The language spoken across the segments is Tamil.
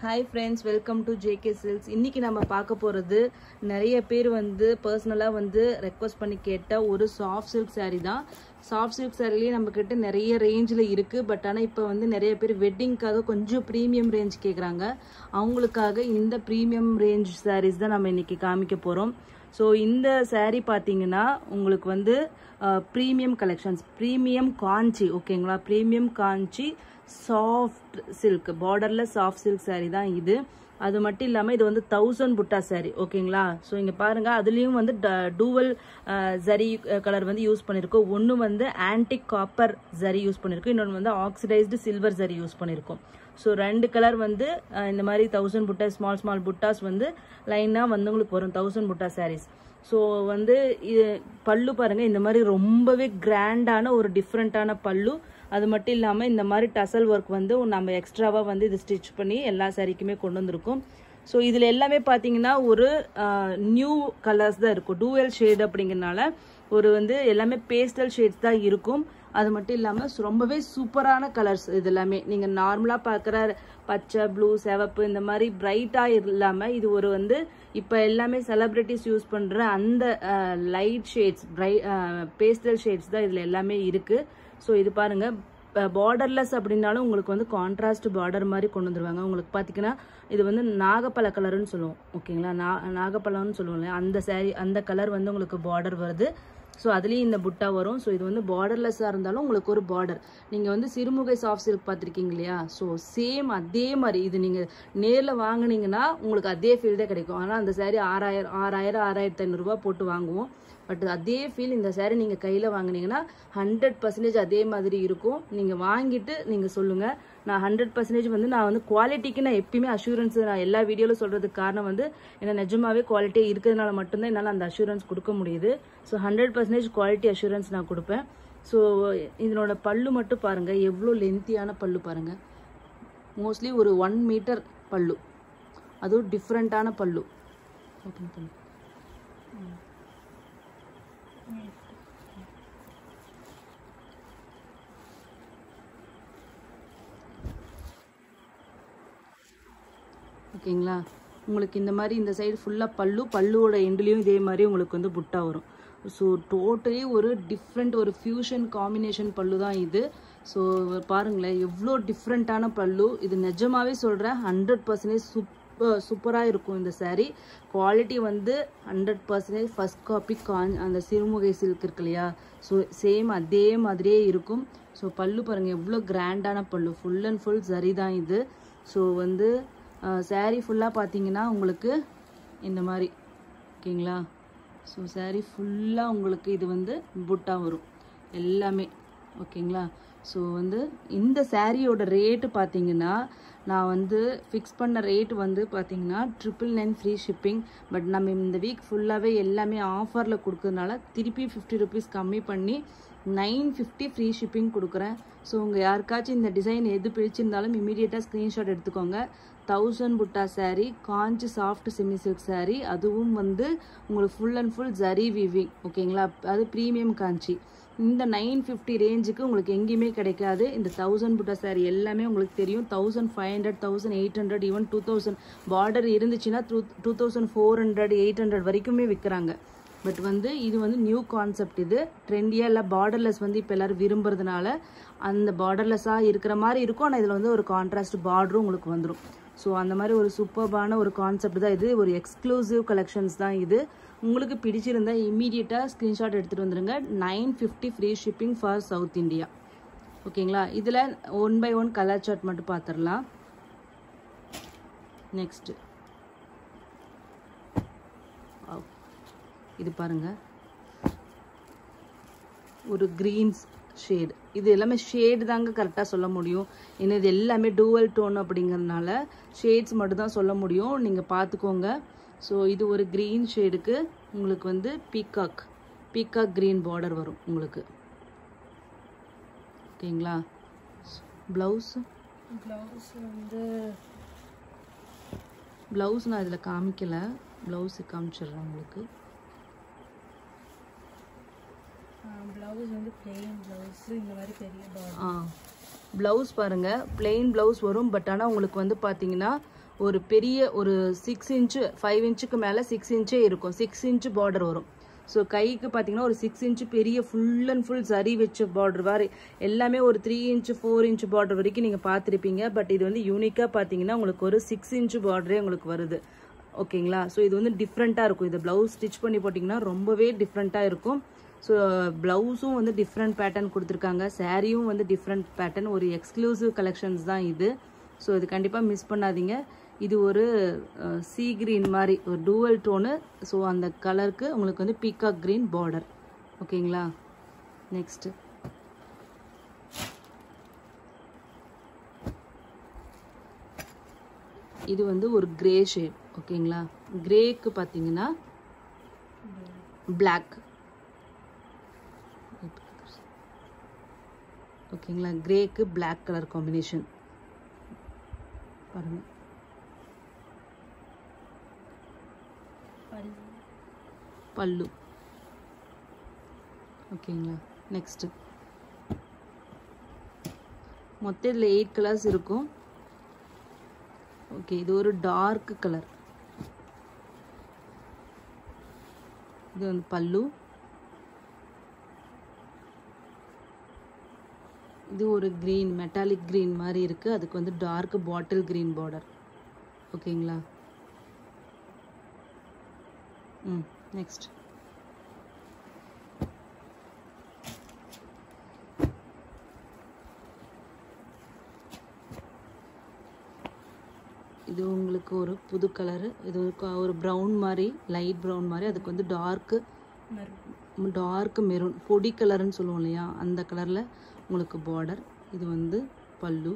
Hi friends, welcome to JK Silks. இன்னைக்கு நம்ம பார்க்க போறது நிறைய பேர் வந்து पर्सनலா வந்து ரெக்வெஸ்ட் பண்ணி கேட்ட ஒரு சாஃப்ட் silk saree தான். சாஃப்ட் silk sareeலயே நம்ம கிட்ட நிறைய ரேஞ்சில இருக்கு. பட் ஆனா இப்போ வந்து நிறைய பேர் வெட்டிங்காக கொஞ்சம் பிரீமியம் ரேஞ்ச் கேக்குறாங்க. அவங்களுக்காக இந்த பிரீமியம் ரேஞ்ச் sarees தான் நம்ம இன்னைக்கு காமிக்க போறோம். சோ இந்த saree பாத்தீங்கன்னா உங்களுக்கு வந்து பிரீமியம் கலெக்ஷன்ஸ், பிரீமியம் காஞ்சி, ஓகேங்களா? Premium Kanchi soft silk, borderless soft silk saree தான் இது. அது மட்டும் இல்லாம இது வந்து 1000 புட்டா saree, ஓகேங்களா? சோ இங்க பாருங்க, அதுலயும் வந்து டூவல் ஜரி கலர் வந்து யூஸ் பண்ணிருக்கோம். ஒன்னு வந்து ஆன்டிக் காப்பர் ஜரி யூஸ் பண்ணிருக்கோம், இன்னொன்னு வந்து ஆக்சிடைஸ்டு சில்வர் ஜரி யூஸ் பண்ணிருக்கோம். ஸோ ரெண்டு கலர் வந்து இந்த மாதிரி 1000 புட்டா ஸ்மால் புட்டாஸ் வந்து லைனா வந்து உங்களுக்கு வரும் 1000 புட்டா சாரீஸ். ஸோ வந்து பல்லு பாருங்க, இந்த மாதிரி ரொம்பவே கிராண்டான ஒரு டிஃப்ரெண்டான பல்லு. அது மட்டும் இல்லாம இந்த மாதிரி டசல் ஒர்க் வந்து நம்ம எக்ஸ்ட்ராவா வந்து இது ஸ்டிச் பண்ணி எல்லா சாரிக்குமே கொண்டு வந்திருக்கோம். ஸோ இதுல எல்லாமே பாத்தீங்கன்னா ஒரு நியூ கலர்ஸ் தான் இருக்கும், டூவல் ஷேட் அப்படிங்கறனால ஒரு வந்து எல்லாமே பேஸ்டல் ஷேட்ஸ் தான் இருக்கும். அது மட்டும் இல்லாம ரொம்பவே சூப்பரான கலர்ஸ். இது எல்லாமே நீங்க நார்மலா பாக்குற பச்சை, ப்ளூ, சிவப்பு இந்த மாதிரி பிரைட்டா இல்லாம இது ஒரு வந்து இப்ப எல்லாமே செலிபிரிட்டிஸ் யூஸ் பண்ற அந்த லைட் ஷேட்ஸ், பேஸ்டல் ஷேட்ஸ் தான் இதுல எல்லாமே இருக்கு. ஸோ இது பாருங்க, பார்டர்லெஸ் அப்படின்னாலும் உங்களுக்கு வந்து கான்ட்ராஸ்ட் பார்டர் மாதிரி கொண்டு வந்துருவாங்க. உங்களுக்கு பாத்தீங்கன்னா இது வந்து நாகப்பழ கலர்னு சொல்லுவோம், ஓகேங்களா? நாகப்பழம்னு சொல்லுவோம், அந்த சாரி அந்த கலர் வந்து உங்களுக்கு பார்டர் வருது. ஸோ அதுலேயும் இந்த புட்டா வரும். ஸோ இது வந்து பார்டர்லெஸ்ஸாக இருந்தாலும் உங்களுக்கு ஒரு பார்டர். நீங்கள் வந்து சிறுமுகை சாஃப்ட் சில்க் பார்த்துருக்கீங்க இல்லையா? ஸோ சேம் அதே மாதிரி இது நீங்கள் நேரில் வாங்கினீங்கன்னா உங்களுக்கு அதே ஃபீல் தான் கிடைக்கும். ஆனால் அந்த சாரீ 6000 6500 போட்டு வாங்குவோம். பட் அதே ஃபீல் இந்த சாரீ நீங்கள் கையில் வாங்கினீங்கன்னா 100% அதே மாதிரி இருக்கும். நீங்கள் வாங்கிட்டு நீங்கள் சொல்லுங்கள், நான் 100% வந்து நான் வந்து குவாலிட்டிக்கு நான் எப்பயுமே அஷூரன்ஸ் நான் எல்லா வீடியோவில் சொல்கிறதுக்கு காரணம் வந்து ஏன்னா நிஜமாவே குவாலிட்டி இருக்கிறதுனால மட்டும்தான் என்னால் அந்த அஷூரன்ஸ் கொடுக்க முடியுது. ஸோ 100% குவாலிட்டி அஷூரன்ஸ் நான் கொடுப்பேன். ஸோ இதனோட பல்லு மட்டும் பாருங்கள், எவ்வளோ லென்த்தியான பல்லு பாருங்கள். மோஸ்ட்லி ஒரு 1 மீட்டர் பல்லு, அதுவும் டிஃப்ரெண்ட்டான பல்லு. ஓப்பன் பண்ணு. ஓகேங்களா? உங்களுக்கு இந்த மாதிரி இந்த சைடு ஃபுல்லாக பல்லுவோட எண்ட்லேயும் இதே மாதிரி உங்களுக்கு வந்து புட்டா வரும். ஸோ டோட்டலி ஒரு டிஃப்ரெண்ட், ஒரு ஃபியூஷன் காம்பினேஷன் பல்லு தான் இது. ஸோ பாருங்களேன், எவ்வளோ டிஃப்ரெண்ட்டான பல்லு. இது நிஜமாவே சொல்கிறேன், 100% சூப்பராக இருக்கும் இந்த சாரீ. குவாலிட்டி வந்து 100% ஃபர்ஸ்ட் காப்பி அந்த சிறுமுகை சில்க் இருக்கு இல்லையா? ஸோ சேம் அதே மாதிரியே இருக்கும். ஸோ பல்லு பாருங்கள், எவ்வளோ கிராண்டான பல்லு, ஃபுல் அண்ட் ஃபுல் சரி தான் இது. ஸோ வந்து சாரீ ஃபுல்லாக பார்த்தீங்கன்னா உங்களுக்கு இந்த மாதிரி, ஓகேங்களா? ஸோ சாரீ ஃபுல்லாக உங்களுக்கு இது வந்து புட்டா வரும் எல்லாமே, ஓகேங்களா? ஸோ வந்து இந்த சாரியோட ரேட்டு பார்த்தீங்கன்னா நான் வந்து ஃபிக்ஸ் பண்ண ரேட் வந்து பார்த்தீங்கன்னா 999 ஃப்ரீ ஷிப்பிங். பட் நம்ம இந்த வீக் ஃபுல்லாகவே எல்லாமே ஆஃபரில் கொடுக்கறதுனால திருப்பி 50 rupees கம்மி பண்ணி 950 ஃப்ரீ ஷிப்பிங் கொடுக்குறேன். ஸோ உங்கள் யாருக்காச்சும் இந்த டிசைன் எது பிடிச்சிருந்தாலும் இமீடியட்டாக ஸ்க்ரீன்ஷாட் எடுத்துக்கோங்க. 1000 புட்டா சாரீ, காஞ்சி சாஃப்ட் செமி சில்க் சாரீ, அதுவும் வந்து உங்களுக்கு full and full zari weaving, ஓகேங்களா? அது ப்ரீமியம் காஞ்சி. இந்த 950 ரேஞ்சுக்கு உங்களுக்கு எங்கேயுமே கிடைக்காது. இந்த 1000 புட்டா சாரீ எல்லாமே உங்களுக்கு தெரியும் 1500, 1800, ஈவன் 2000 பார்டர் இருந்துச்சுன்னா 2400, 800 வரைக்குமே விற்கிறாங்க. பட் வந்து இது வந்து நியூ கான்செப்ட், இது ட்ரெண்டியாக இல்லை. பார்டர்லெஸ் வந்து இப்போ எல்லாரும் விரும்புறதுனால அந்த பார்டர்லெஸ்ஸாக இருக்கிற மாதிரி இருக்கும். ஆனால் இதில் வந்து ஒரு கான்ட்ராஸ்ட் பார்டரும் உங்களுக்கு வந்துடும். ஸோ அந்த மாதிரி ஒரு சூப்பர்பான ஒரு கான்செப்ட் தான் இது. ஒரு எக்ஸ்க்ளூசிவ் கலெக்ஷன்ஸ் தான் இது. உங்களுக்கு பிடிச்சிருந்தா இமீடியட்டாக ஸ்க்ரீன்ஷாட் எடுத்துகிட்டு வந்துடுங்க. 950 free shipping for south India, ஓகேங்களா? இதில் 1 by 1 கலர் சார்ட் மட்டும் பார்த்துடலாம். நெக்ஸ்ட்டு இது பாருங்க, ஒரு கிரீன்ஸ் ஷேட். இது எல்லாமே ஷேடு தாங்க கரெக்டாக சொல்ல முடியும். ஏன்னா இது எல்லாமே டூவல் டோன் அப்படிங்கிறதுனால ஷேட்ஸ் மட்டும் தான் சொல்ல முடியும், நீங்கள் பார்த்துக்கோங்க. ஸோ இது ஒரு க்ரீன் ஷேடுக்கு உங்களுக்கு வந்து பீகாக் க்ரீன் பார்டர் வரும் உங்களுக்கு, ஓகேங்களா? ப்ளவுஸ் வந்து நான் இதில் காமிக்கலை, ப்ளவுஸு காமிச்சிடுறேன் உங்களுக்கு. ப்ளவுஸ் வந்து பிளெயின் ப்ளவுஸ், இந்த மாதிரி பெரிய பார்டர். ப்ளவுஸ் பாருங்க, பிளெயின் ப்ளவுஸ் வரும். பட் ஆனால் உங்களுக்கு வந்து பார்த்தீங்கன்னா ஒரு பெரிய ஒரு 6 இன்ச்சு 5 இன்ச்சுக்கு மேலே 6 இன்ச்சே இருக்கும். 6 இன்ச்சு பார்டர் வரும். ஸோ கைக்கு பார்த்தீங்கன்னா ஒரு 6 இன்ச்சு பெரிய ஃபுல் அண்ட் ஃபுல் சரி வச்ச பார்டர் மாதிரி எல்லாமே ஒரு 3 இன்ச்சு 4 இன்ச்சு பார்டர் வரைக்கும் நீங்கள் பார்த்துருப்பீங்க. பட் இது வந்து யூனிக்காக பார்த்தீங்கன்னா உங்களுக்கு ஒரு 6 இன்ச்சு பார்டரே உங்களுக்கு வருது. ஓகேங்களா? ஸோ இது வந்து டிஃப்ரெண்ட்டாக இருக்கும். இது ப்ளவுஸ் ஸ்டிச் பண்ணி போட்டிங்கன்னா ரொம்பவே டிஃப்ரெண்ட்டாக இருக்கும். ஸோ ப்ளவுஸும் வந்து டிஃப்ரெண்ட் பேட்டர்ன் கொடுத்துருக்காங்க. சாரியும் வந்து டிஃப்ரெண்ட் பேட்டர்ன். ஒரு எக்ஸ்க்ளூசிவ் கலெக்ஷன்ஸ் தான் இது. ஸோ இது கண்டிப்பாக மிஸ் பண்ணாதீங்க. இது ஒரு சீ கிரீன் மாதிரி ஒரு டூவல் டோனு. ஸோ அந்த கலருக்கு உங்களுக்கு வந்து பீகாக் கிரீன் பார்டர். ஓகேங்களா? நெக்ஸ்ட்டு இது வந்து ஒரு கிரே ஷேட். ஓகேங்களா? கிரேக்கு பார்த்தீங்கன்னா பிளாக். ஓகேங்களா? கிரேக்கு பிளாக் கலர் காம்பினேஷன் பாருங்க. பல்லு. ஓகேங்களா? நெக்ஸ்ட் மொத்தம் இதில் 8 கலர்ஸ் இருக்கும். ஓகே, இது ஒரு டார்க் கலர். இது வந்து பல்லு. இது ஒரு கிரீன் மெட்டாலிக் கிரீன் மாதிரி இருக்குது. அதுக்கு வந்து டார்க் பாட்டில் கிரீன் பார்டர். ஓகேங்களா? நெக்ஸ்ட் இது உங்களுக்கு ஒரு புது கலரு. இது ஒரு ப்ரௌன் மாதிரி லைட் ப்ரௌன் மாதிரி. அதுக்கு வந்து டார்க் மெரூன் பொடி கலர்னு சொல்லுவோம் இல்லையா, அந்த கலரில் உங்களுக்கு பார்டர். இது வந்து பல்லு.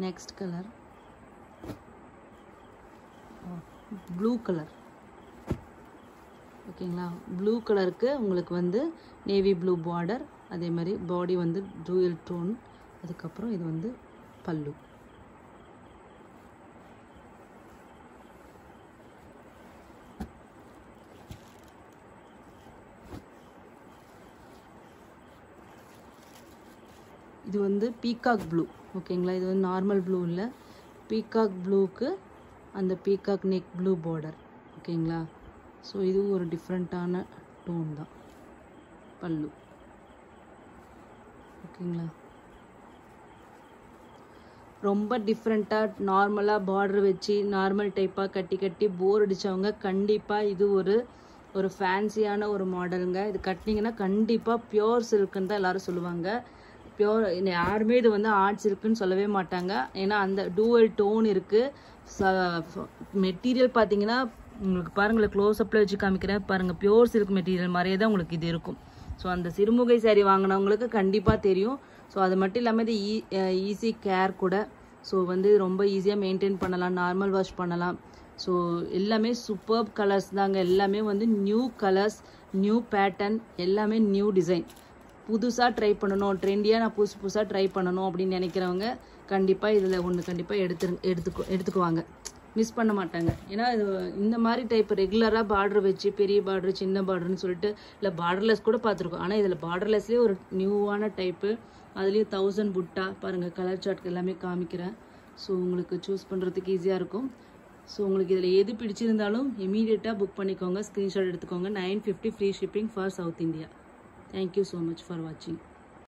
Next colour blue colour. ஓகேங்களா? ப்ளூ கலருக்கு உங்களுக்கு வந்து நேவி ப்ளூ பார்டர். அதே மாதிரி பாடி வந்து டூயல் டோன். அதுக்கப்புறம் இது வந்து பல்லு. இது வந்து பீகாக் ப்ளூ. ஓகேங்களா? இது வந்து நார்மல் ப்ளூ இல்லை, பீகாக் ப்ளூக்கு அந்த பீகாக் நெக் ப்ளூ பார்டர். ஓகேங்களா? ஸோ இது ஒரு டிஃப்ரெண்ட்டான டோன் தான் பல்லு. ஓகேங்களா? ரொம்ப டிஃப்ரெண்ட்டாக நார்மலாக பார்டர் வச்சு நார்மல் டைப்பாக கட்டி போர் அடித்தவங்க கண்டிப்பாக இது ஒரு ஃபேன்சியான ஒரு மாடலுங்க. இது கட்டினீங்கன்னா கண்டிப்பாக பியோர் சில்க்குன்னு தான் எல்லோரும் சொல்லுவாங்க. பியோர் யாருமே இது வந்து ஆர்ட் சில்க்குன்னு சொல்லவே மாட்டாங்க. ஏன்னா அந்த டூவல் டோன் இருக்குது. மெட்டீரியல் பார்த்தீங்கன்னா உங்களுக்கு பாருங்களேன், க்ளோஸ்அப்பில் வச்சு காமிக்கிறேன் பாருங்கள். பியோர் சில்க் மெட்டீரியல் மாதிரியே தான் உங்களுக்கு இது இருக்கும். ஸோ அந்த சிறுமுகை சாரி வாங்கினவங்களுக்கு கண்டிப்பாக தெரியும். ஸோ அது மட்டும் இல்லாமல் இது ஈஸி கேர் கூட. ஸோ வந்து ரொம்ப ஈஸியாக மெயின்டைன் பண்ணலாம், நார்மல் வாஷ் பண்ணலாம். ஸோ எல்லாமே சூப்பர்ப் கலர்ஸ் தாங்க. எல்லாமே வந்து நியூ கலர்ஸ், நியூ பேட்டர்ன், எல்லாமே நியூ டிசைன். புதுசாக ட்ரை பண்ணணும், ட்ரெண்டியாக நான் புதுசாக ட்ரை பண்ணணும் அப்படின்னு நினைக்கிறவங்க கண்டிப்பாக இதில் ஒன்று கண்டிப்பாக எடுத்துக்குவாங்க, மிஸ் பண்ண மாட்டாங்க. ஏன்னா இது இந்த மாதிரி டைப் ரெகுலராக பார்டர் வச்சு பெரிய பார்டர் சின்ன பார்டர்னு சொல்லிட்டு இல்லை பார்டர்லெஸ் கூட பார்த்துருக்கோம். ஆனால் இதில் பார்டர்லெஸ்லேயே ஒரு நியூவான டைப்பு, அதுலேயும் 1000 புட்டா பாருங்கள். கலர் சார்ட் எல்லாமே காமிக்கிறேன். ஸோ உங்களுக்கு சூஸ் பண்ணுறதுக்கு ஈஸியாக இருக்கும். ஸோ உங்களுக்கு இதில் எது பிடிச்சிருந்தாலும் இமீடியட்டாக புக் பண்ணிக்கோங்க, ஸ்க்ரீன்ஷாட் எடுத்துக்கோங்க. 950 free shipping for south India. Thank you so much for watching.